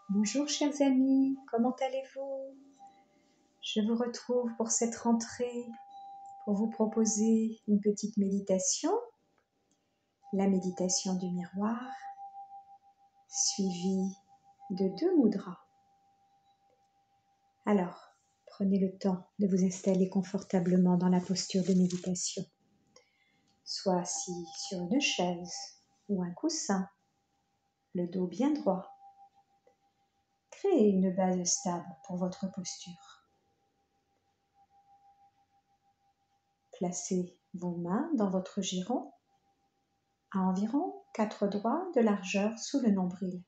Bonjour chers amis, comment allez-vous? Je vous retrouve pour cette rentrée pour vous proposer une petite méditation, la méditation du miroir, suivie de 2 mudras. Alors, prenez le temps de vous installer confortablement dans la posture de méditation, soit assis sur une chaise ou un coussin, le dos bien droit. Créez une base stable pour votre posture. Placez vos mains dans votre giron à environ 4 doigts de largeur sous le nombril.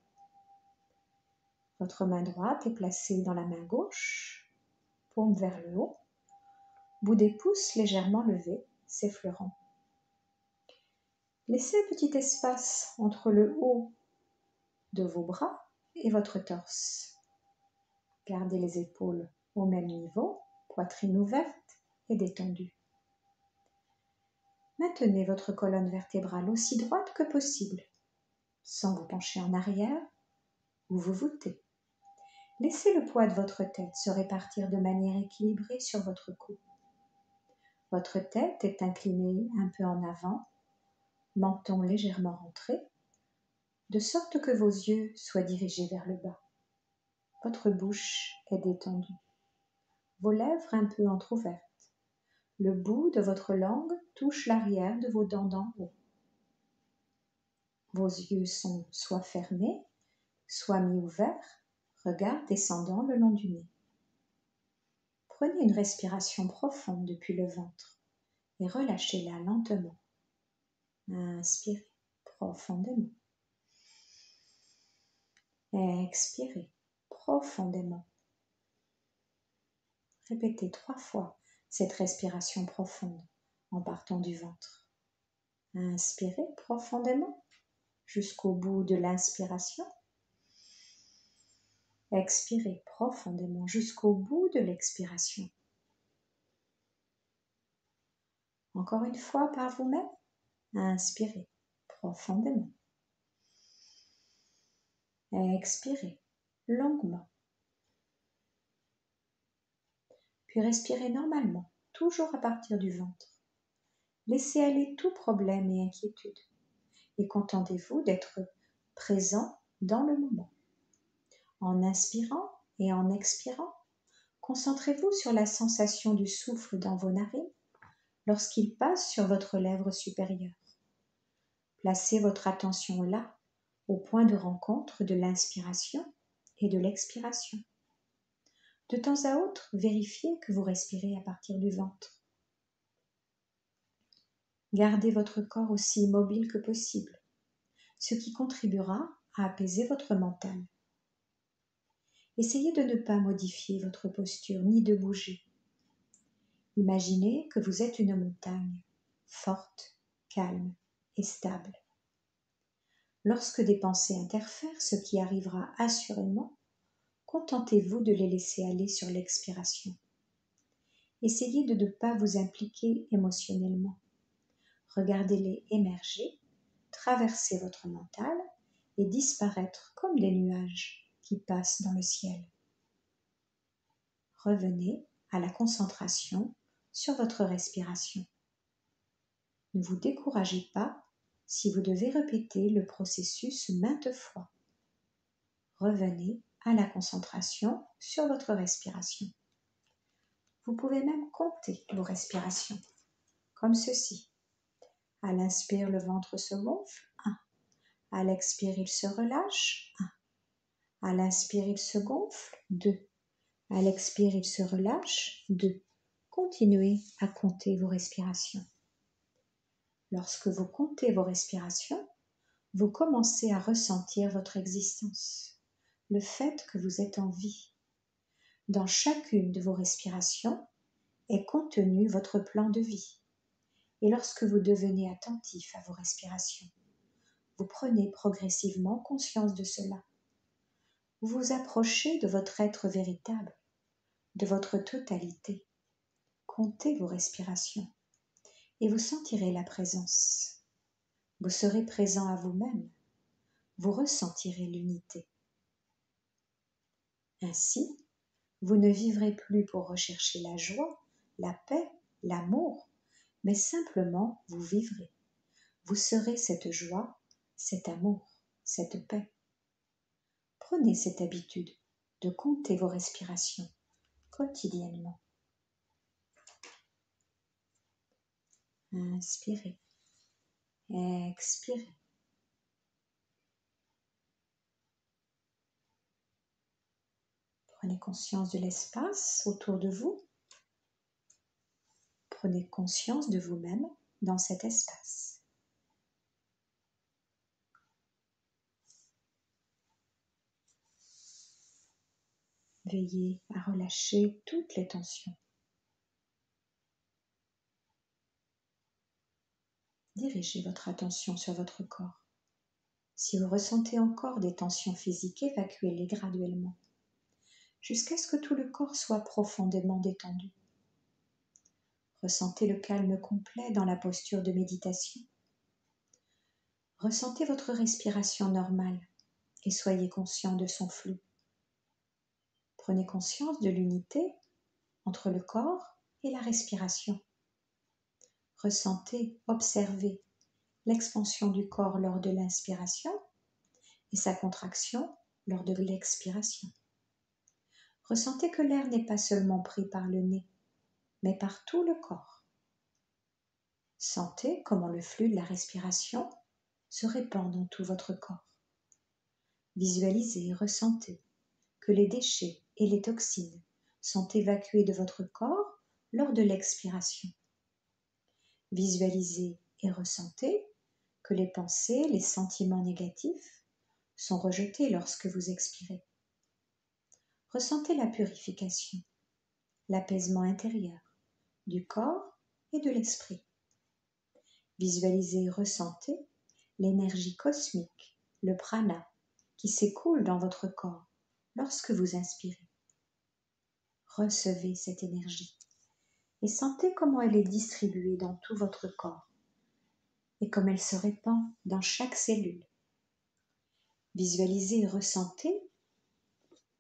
Votre main droite est placée dans la main gauche, paume vers le haut, bout des pouces légèrement levés, s'effleurant. Laissez un petit espace entre le haut de vos bras et votre torse. Gardez les épaules au même niveau, poitrine ouverte et détendue. Maintenez votre colonne vertébrale aussi droite que possible, sans vous pencher en arrière ou vous voûter. Laissez le poids de votre tête se répartir de manière équilibrée sur votre cou. Votre tête est inclinée un peu en avant, menton légèrement rentré, de sorte que vos yeux soient dirigés vers le bas. Votre bouche est détendue, vos lèvres un peu entr'ouvertes. Le bout de votre langue touche l'arrière de vos dents d'en haut. Vos yeux sont soit fermés, soit mi-ouverts, regard descendant le long du nez. Prenez une respiration profonde depuis le ventre et relâchez-la lentement. Inspirez profondément. Expirez profondément. Répétez 3 fois cette respiration profonde en partant du ventre. Inspirez profondément jusqu'au bout de l'inspiration. Expirez profondément jusqu'au bout de l'expiration. Encore une fois par vous-même. Inspirez profondément. Expirez longuement. Puis respirez normalement, toujours à partir du ventre. Laissez aller tout problème et inquiétude et contentez-vous d'être présent dans le moment. En inspirant et en expirant, concentrez-vous sur la sensation du souffle dans vos narines lorsqu'il passe sur votre lèvre supérieure. Placez votre attention là, au point de rencontre de l'inspiration et de l'expiration. De temps à autre, vérifiez que vous respirez à partir du ventre. Gardez votre corps aussi immobile que possible, ce qui contribuera à apaiser votre mental. Essayez de ne pas modifier votre posture ni de bouger. Imaginez que vous êtes une montagne, forte, calme et stable. Lorsque des pensées interfèrent, ce qui arrivera assurément, contentez-vous de les laisser aller sur l'expiration. Essayez de ne pas vous impliquer émotionnellement. Regardez-les émerger, traverser votre mental et disparaître comme des nuages qui passent dans le ciel. Revenez à la concentration sur votre respiration. Ne vous découragez pas si vous devez répéter le processus maintes fois. Revenez à la concentration sur votre respiration. Vous pouvez même compter vos respirations, comme ceci. À l'inspire, le ventre se gonfle, 1. À l'expire, il se relâche, 1. À l'inspire, il se gonfle, 2. À l'expire, il se relâche, 2. Continuez à compter vos respirations. Lorsque vous comptez vos respirations, vous commencez à ressentir votre existence, le fait que vous êtes en vie. Dans chacune de vos respirations est contenu votre plan de vie. Et lorsque vous devenez attentif à vos respirations, vous prenez progressivement conscience de cela. Vous vous approchez de votre être véritable, de votre totalité. Comptez vos respirations et vous sentirez la présence. Vous serez présent à vous-même. Vous ressentirez l'unité. Ainsi, vous ne vivrez plus pour rechercher la joie, la paix, l'amour, mais simplement vous vivrez. Vous serez cette joie, cet amour, cette paix. Prenez cette habitude de compter vos respirations quotidiennement. Inspirez, expirez. Prenez conscience de l'espace autour de vous. Prenez conscience de vous-même dans cet espace. Veillez à relâcher toutes les tensions. Dirigez votre attention sur votre corps. Si vous ressentez encore des tensions physiques, évacuez-les graduellement, jusqu'à ce que tout le corps soit profondément détendu. Ressentez le calme complet dans la posture de méditation. Ressentez votre respiration normale et soyez conscient de son flux. Prenez conscience de l'unité entre le corps et la respiration. Ressentez, observez l'expansion du corps lors de l'inspiration et sa contraction lors de l'expiration. Ressentez que l'air n'est pas seulement pris par le nez, mais par tout le corps. Sentez comment le flux de la respiration se répand dans tout votre corps. Visualisez et ressentez que les déchets et les toxines sont évacués de votre corps lors de l'expiration. Visualisez et ressentez que les pensées, les sentiments négatifs sont rejetés lorsque vous expirez. Ressentez la purification, l'apaisement intérieur du corps et de l'esprit. Visualisez et ressentez l'énergie cosmique, le prana, qui s'écoule dans votre corps lorsque vous inspirez. Recevez cette énergie et sentez comment elle est distribuée dans tout votre corps et comme elle se répand dans chaque cellule. Visualisez et ressentez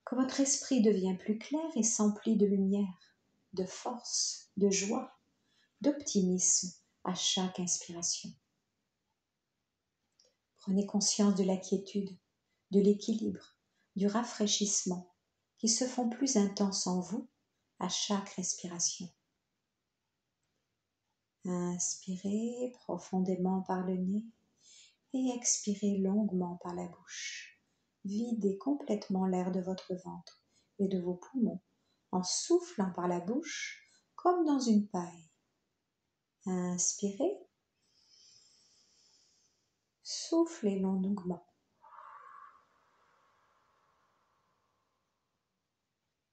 que votre esprit devient plus clair et s'emplit de lumière, de force, de joie, d'optimisme à chaque inspiration. Prenez conscience de la quiétude, de l'équilibre, du rafraîchissement qui se font plus intenses en vous à chaque respiration. Inspirez profondément par le nez et expirez longuement par la bouche. Videz complètement l'air de votre ventre et de vos poumons en soufflant par la bouche comme dans une paille. Inspirez, soufflez longuement.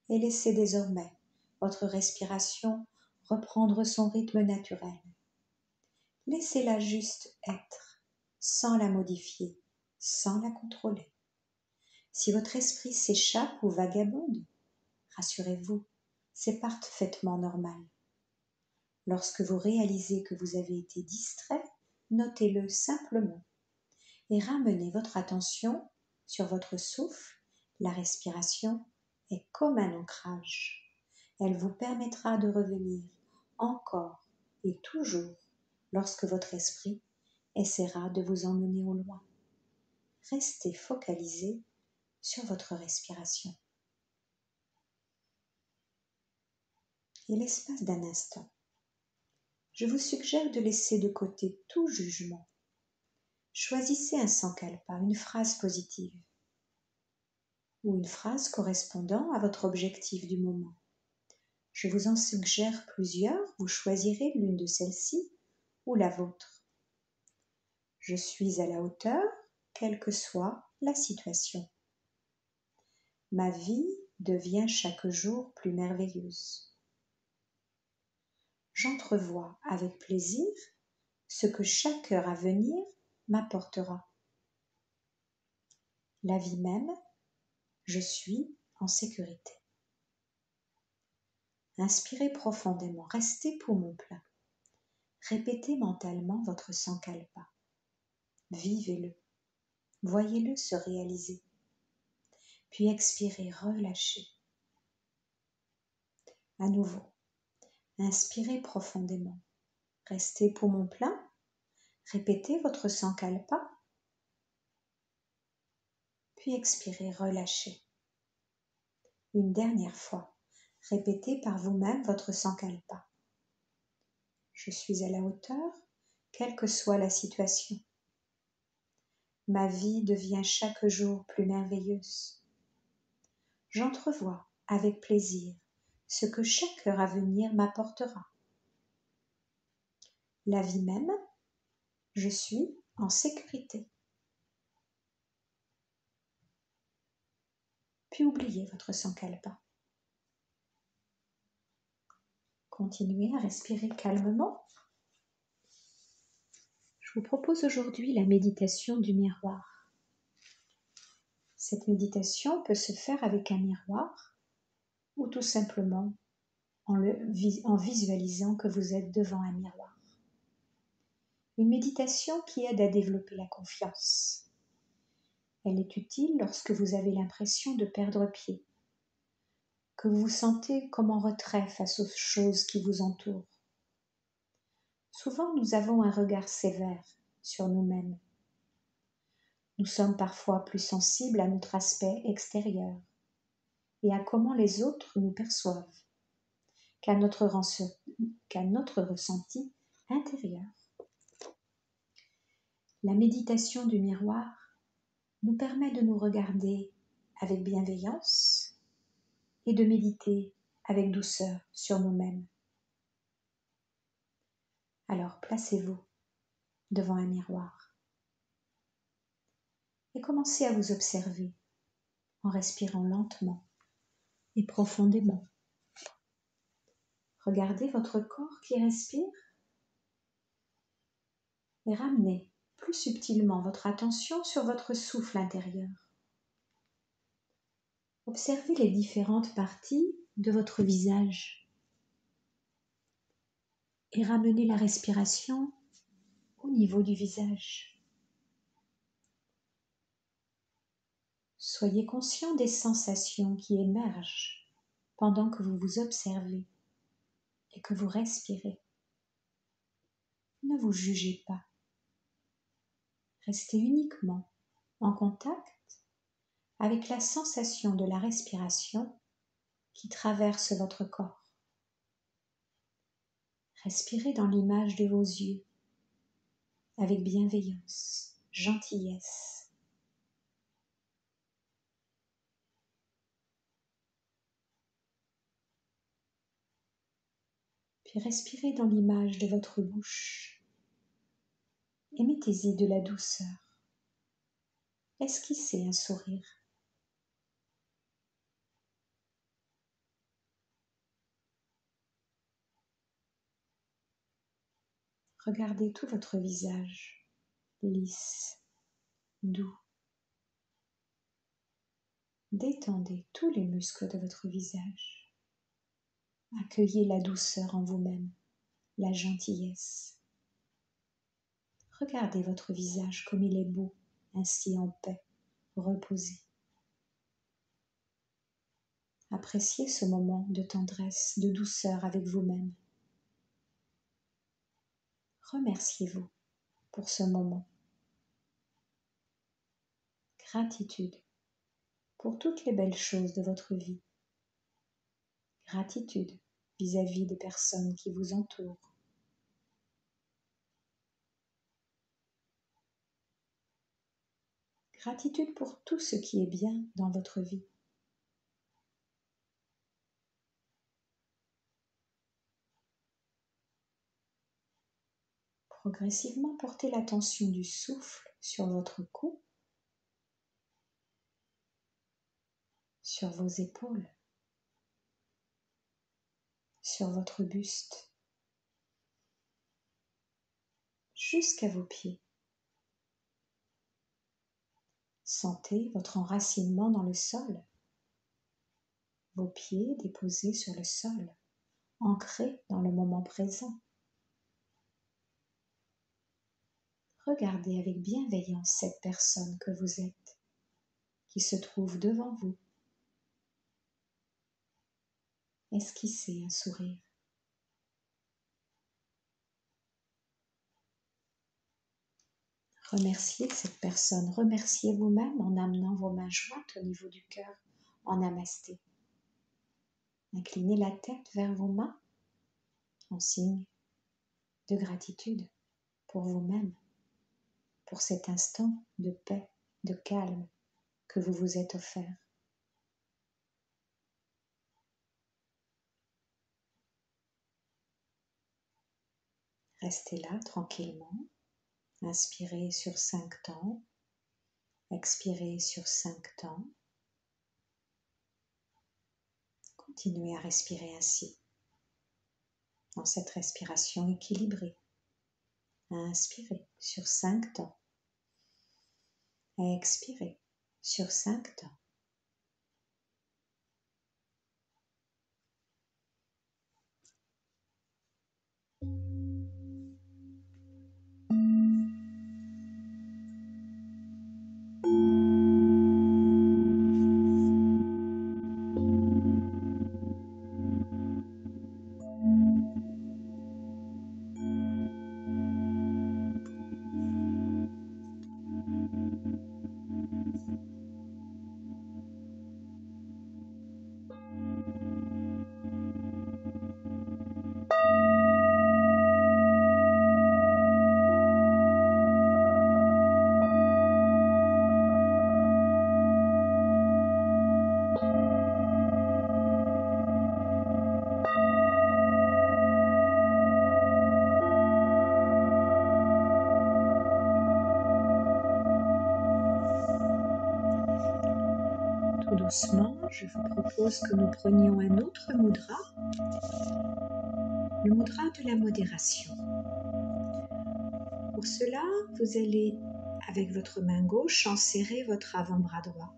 Et laissez désormais votre respiration reprendre son rythme naturel. Laissez-la juste être, sans la modifier, sans la contrôler. Si votre esprit s'échappe ou vagabonde, rassurez-vous, c'est parfaitement normal. Lorsque vous réalisez que vous avez été distrait, notez-le simplement et ramenez votre attention sur votre souffle. La respiration est comme un ancrage. Elle vous permettra de revenir encore et toujours lorsque votre esprit essaiera de vous emmener au loin. Restez focalisé sur votre respiration. Et l'espace d'un instant, je vous suggère de laisser de côté tout jugement. Choisissez un sankalpa, une phrase positive ou une phrase correspondant à votre objectif du moment. Je vous en suggère plusieurs, vous choisirez l'une de celles-ci ou la vôtre. Je suis à la hauteur, quelle que soit la situation. Ma vie devient chaque jour plus merveilleuse. J'entrevois avec plaisir ce que chaque heure à venir m'apportera. La vie même, je suis en sécurité. Inspirez profondément, restez poumon plein. Répétez mentalement votre sankalpa. Vivez-le, voyez-le se réaliser. Puis expirez, relâchez. À nouveau, inspirez profondément. Restez poumon plein. Répétez votre Sankalpa. Puis expirez, relâchez. Une dernière fois, répétez par vous-même votre Sankalpa. Je suis à la hauteur, quelle que soit la situation. Ma vie devient chaque jour plus merveilleuse. J'entrevois avec plaisir ce que chaque heure à venir m'apportera. La vie même, je suis en sécurité. Puis oubliez votre Sankalpa. Continuez à respirer calmement. Je vous propose aujourd'hui la méditation du miroir. Cette méditation peut se faire avec un miroir ou tout simplement en visualisant que vous êtes devant un miroir. Une méditation qui aide à développer la confiance. Elle est utile lorsque vous avez l'impression de perdre pied, que vous vous sentez comme en retrait face aux choses qui vous entourent. Souvent, nous avons un regard sévère sur nous-mêmes. Nous sommes parfois plus sensibles à notre aspect extérieur et à comment les autres nous perçoivent qu'à notre ressenti intérieur. La méditation du miroir nous permet de nous regarder avec bienveillance et de méditer avec douceur sur nous-mêmes. Alors placez-vous devant un miroir et commencez à vous observer en respirant lentement et profondément. Regardez votre corps qui respire et ramenez plus subtilement votre attention sur votre souffle intérieur. Observez les différentes parties de votre visage et ramenez la respiration au niveau du visage. Soyez conscient des sensations qui émergent pendant que vous vous observez et que vous respirez. Ne vous jugez pas. Restez uniquement en contact avec la sensation de la respiration qui traverse votre corps. Respirez dans l'image de vos yeux avec bienveillance, gentillesse. Puis respirez dans l'image de votre bouche et mettez-y de la douceur. Esquissez un sourire. Regardez tout votre visage, lisse, doux. Détendez tous les muscles de votre visage. Accueillez la douceur en vous-même, la gentillesse. Regardez votre visage comme il est beau, ainsi en paix, reposé. Appréciez ce moment de tendresse, de douceur avec vous-même. Remerciez-vous pour ce moment. Gratitude pour toutes les belles choses de votre vie. Gratitude vis-à-vis des personnes qui vous entourent. Gratitude pour tout ce qui est bien dans votre vie. Progressivement, portez l'attention du souffle sur votre cou, sur vos épaules, sur votre buste, jusqu'à vos pieds. Sentez votre enracinement dans le sol, vos pieds déposés sur le sol, ancrés dans le moment présent. Regardez avec bienveillance cette personne que vous êtes, qui se trouve devant vous esquissez un sourire. Remerciez cette personne, remerciez vous-même en amenant vos mains jointes au niveau du cœur en namasté. Inclinez la tête vers vos mains en signe de gratitude pour vous-même, pour cet instant de paix, de calme que vous vous êtes offert. Restez là tranquillement. Inspirez sur 5 temps. Expirez sur 5 temps. Continuez à respirer ainsi, dans cette respiration équilibrée. Inspirez sur 5 temps. Expirez sur 5 temps. Tout doucement, je vous propose que nous prenions un autre mudra, le mudra de la modération. Pour cela, vous allez, avec votre main gauche, enserrer votre avant-bras droit.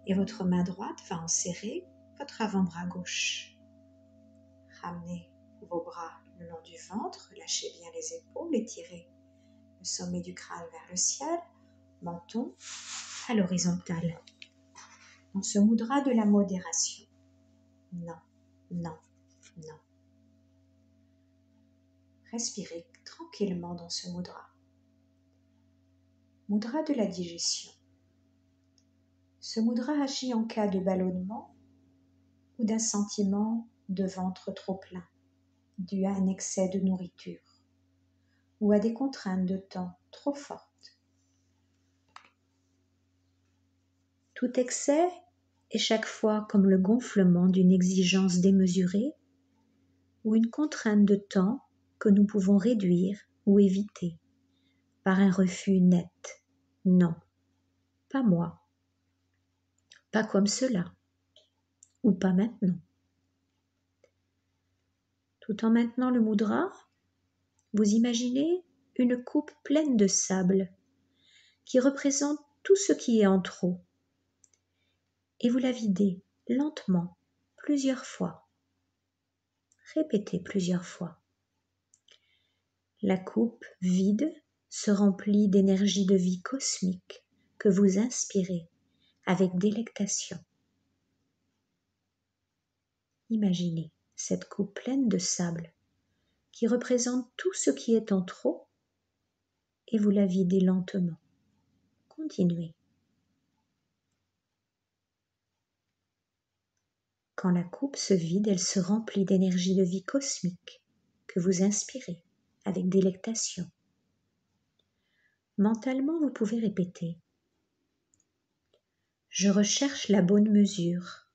Et votre main droite va enserrer votre avant-bras gauche. Ramenez vos bras le long du ventre, lâchez bien les épaules, étirez le sommet du crâne vers le ciel, menton à l'horizontale. Dans ce mudra de la modération. Non, non, non. Respirez tranquillement dans ce mudra. Mudra de la digestion. Ce mudra agit en cas de ballonnement ou d'un sentiment de ventre trop plein, dû à un excès de nourriture ou à des contraintes de temps trop fortes. Tout excès est chaque fois comme le gonflement d'une exigence démesurée ou une contrainte de temps que nous pouvons réduire ou éviter par un refus net. Non, pas moi, pas comme cela, ou pas maintenant. Tout en maintenant le mudra, vous imaginez une coupe pleine de sable qui représente tout ce qui est en trop et vous la videz lentement plusieurs fois. Répétez plusieurs fois. La coupe vide se remplit d'énergie de vie cosmique que vous inspirez avec délectation. Imaginez cette coupe pleine de sable qui représente tout ce qui est en trop et vous la videz lentement. Continuez. Quand la coupe se vide, elle se remplit d'énergie de vie cosmique que vous inspirez avec délectation. Mentalement, vous pouvez répéter « Je recherche la bonne mesure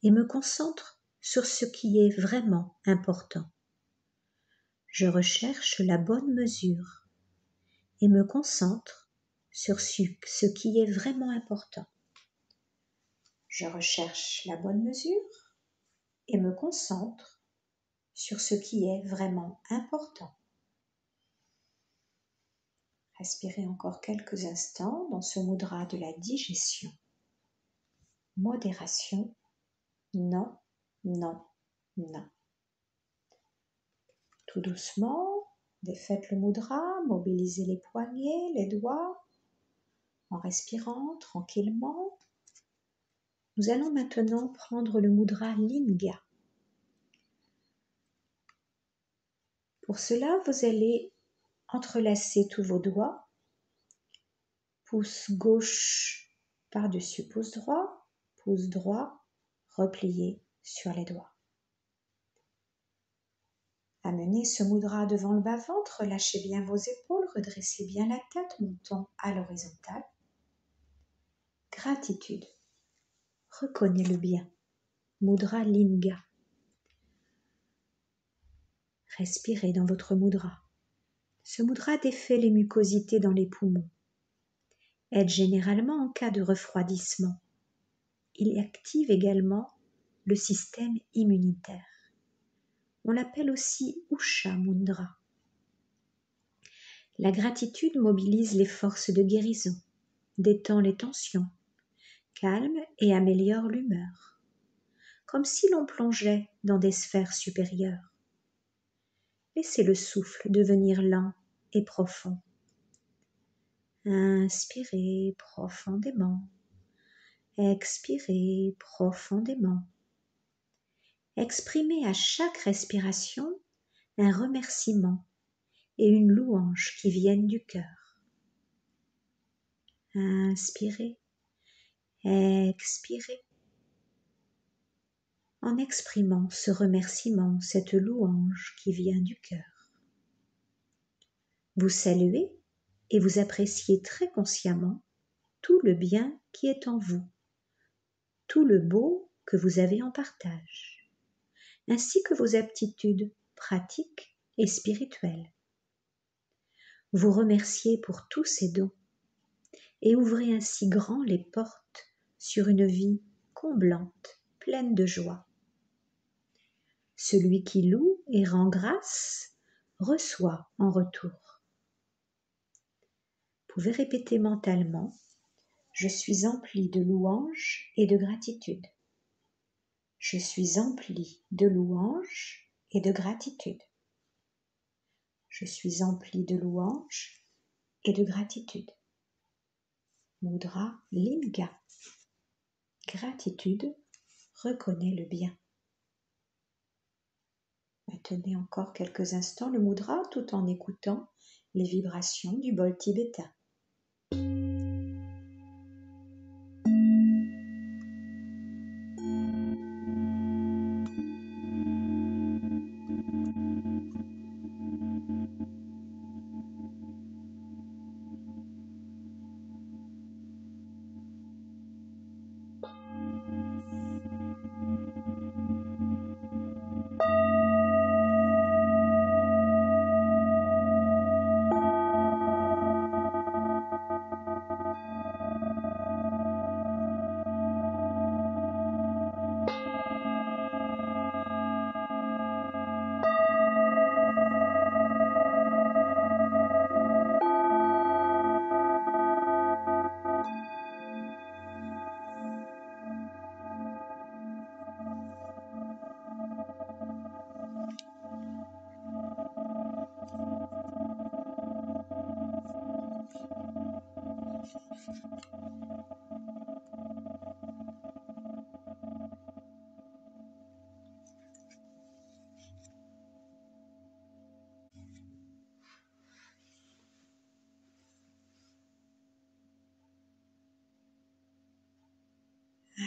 et me concentre sur ce qui est vraiment important. Je recherche la bonne mesure et me concentre sur ce qui est vraiment important. Je recherche la bonne mesure et me concentre sur ce qui est vraiment important. » Respirez encore quelques instants dans ce mudra de la digestion. Modération, non, non, non. Tout doucement, défaites le mudra, mobilisez les poignets, les doigts, en respirant tranquillement. Nous allons maintenant prendre le mudra Linga. Pour cela, vous allez entrelacer tous vos doigts, pouce gauche par-dessus pouce droit replié sur les doigts. Amenez ce mudra devant le bas-ventre, relâchez bien vos épaules, redressez bien la tête, montant à l'horizontale. Gratitude. Reconnez le bien. Mudra Linga. Respirez dans votre mudra. Ce mudra défait les mucosités dans les poumons. Aide généralement en cas de refroidissement. Il active également le système immunitaire. On l'appelle aussi Usha Mudra. La gratitude mobilise les forces de guérison, détend les tensions, calme et améliore l'humeur, comme si l'on plongeait dans des sphères supérieures. Laissez le souffle devenir lent et profond. Inspirez profondément. Expirez profondément. Exprimez à chaque respiration un remerciement et une louange qui viennent du cœur. Inspirez, expirez. En exprimant ce remerciement, cette louange qui vient du cœur. Vous saluez et vous appréciez très consciemment tout le bien qui est en vous, tout le beau que vous avez en partage, ainsi que vos aptitudes pratiques et spirituelles. Vous remerciez pour tous ces dons et ouvrez ainsi grand les portes sur une vie comblante, pleine de joie. Celui qui loue et rend grâce reçoit en retour. Vous pouvez répéter mentalement « Je suis empli de louanges et de gratitude ». Je suis empli de louanges et de gratitude. Je suis empli de louanges et de gratitude. Mudra Linga. Gratitude, reconnaît le bien. Maintenez encore quelques instants le mudra tout en écoutant les vibrations du bol tibétain.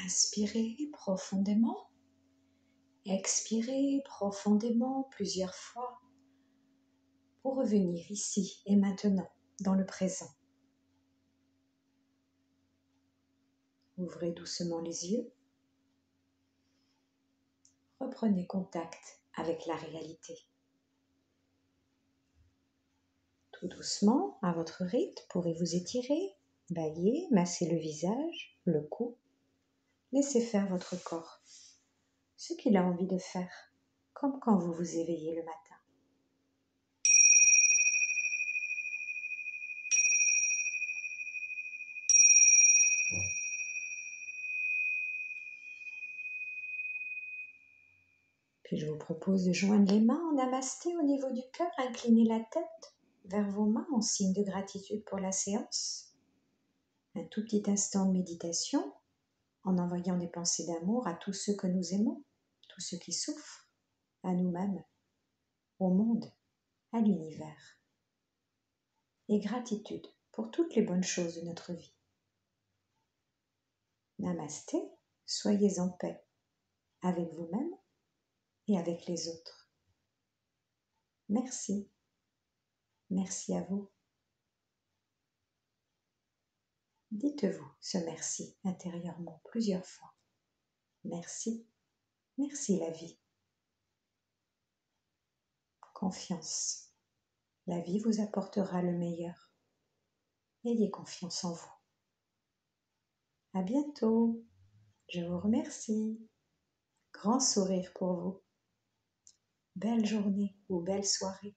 Inspirez profondément, expirez profondément plusieurs fois pour revenir ici et maintenant dans le présent. Ouvrez doucement les yeux, reprenez contact avec la réalité. Tout doucement, à votre rythme, pourrez-vous étirer, bâiller, masser le visage, le cou. Laissez faire votre corps ce qu'il a envie de faire, comme quand vous vous éveillez le matin. Puis je vous propose de joindre les mains en namasté au niveau du cœur, incliner la tête vers vos mains en signe de gratitude pour la séance. Un tout petit instant de méditation en envoyant des pensées d'amour à tous ceux que nous aimons, tous ceux qui souffrent, à nous-mêmes, au monde. à l'univers. Et gratitude pour toutes les bonnes choses de notre vie. Namasté, soyez en paix avec vous-même et avec les autres. Merci. Merci à vous. Dites-vous ce merci intérieurement plusieurs fois. Merci, merci la vie. Confiance. La vie vous apportera le meilleur. Ayez confiance en vous. À bientôt. Je vous remercie. Grand sourire pour vous. Belle journée ou belle soirée.